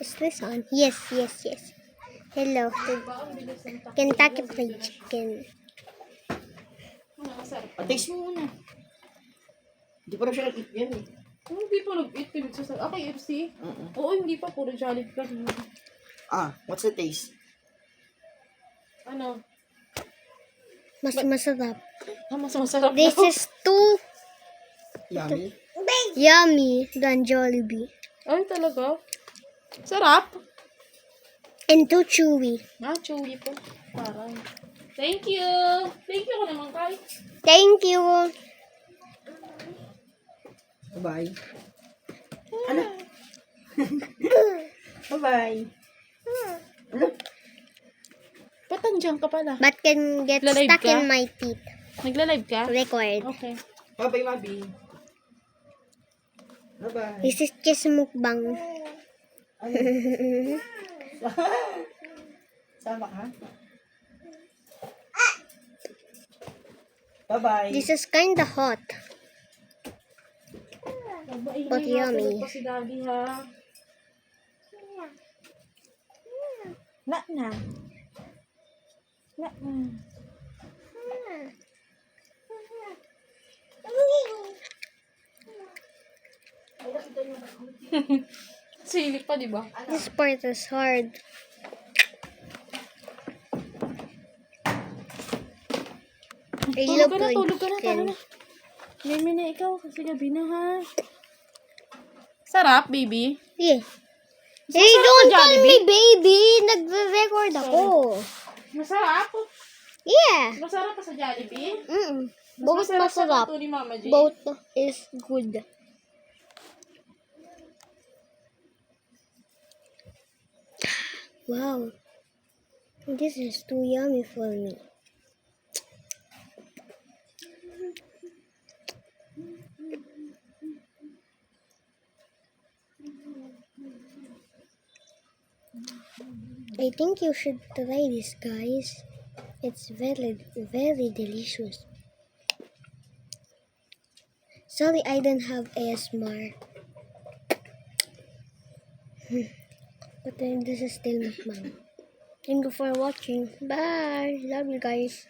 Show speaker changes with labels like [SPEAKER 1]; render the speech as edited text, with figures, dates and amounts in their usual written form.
[SPEAKER 1] Is this on? Yes, yes, yes. Hello. Kentucky Fried Chicken.
[SPEAKER 2] Taste mo muna. Hindi pa rin siya nag-eat yan eh.
[SPEAKER 3] Hindi pa nag-eat ka. KFC? Oo, hindi pa. Puro Jollibee ka.
[SPEAKER 2] What's the taste?
[SPEAKER 3] Ano?
[SPEAKER 1] Mas masarap.
[SPEAKER 3] Mas masarap
[SPEAKER 1] This
[SPEAKER 3] daw.
[SPEAKER 1] is too
[SPEAKER 2] Yummy.
[SPEAKER 1] yummy than Jollibee.
[SPEAKER 3] Ay, talaga? Sarap?
[SPEAKER 1] And too chewy.
[SPEAKER 3] Chewy po. Parang. Thank you. Thank you ko naman, Kai.
[SPEAKER 1] Thank you.
[SPEAKER 2] Bye-bye. Ano? Bye-bye. Ano?
[SPEAKER 3] Ba't nandiyan ka pala?
[SPEAKER 1] But can get
[SPEAKER 3] Nagla-live
[SPEAKER 1] stuck
[SPEAKER 3] ka?
[SPEAKER 1] in my teeth.
[SPEAKER 3] Nagla-live ka?
[SPEAKER 1] Record.
[SPEAKER 3] Okay.
[SPEAKER 2] Bye-bye, Mabi. Bye-bye.
[SPEAKER 1] This is just mukbang.
[SPEAKER 2] Sama ka? Bye-bye.
[SPEAKER 1] This is kinda hot. But yummy.
[SPEAKER 3] Pa si Daddy, ha? Na. Na. Silik pa, di ba?
[SPEAKER 1] This part is hard. I
[SPEAKER 3] Tulog
[SPEAKER 1] love
[SPEAKER 3] ka na,
[SPEAKER 1] fried
[SPEAKER 3] tulog ka na, tara
[SPEAKER 1] chicken.
[SPEAKER 3] na. Mimi na ikaw, kasi gabi na, ha? Sarap, baby.
[SPEAKER 1] Yeah.
[SPEAKER 3] Masarap
[SPEAKER 1] Hey, don't
[SPEAKER 3] sa
[SPEAKER 1] call me
[SPEAKER 3] Jollibee?
[SPEAKER 1] baby. Nagre-record ako.
[SPEAKER 3] Masarap.
[SPEAKER 1] Yeah.
[SPEAKER 3] Masarap pa sa Jollibee.
[SPEAKER 1] Both
[SPEAKER 3] Masarap sa
[SPEAKER 1] masarap.
[SPEAKER 3] luto ni Mama J.
[SPEAKER 1] Both is good. Wow. This is too yummy for me. I think you should try this, guys. It's very, very delicious. Sorry, I don't have ASMR. But then this is still mukbang. Thank you for watching. Bye. Love you guys.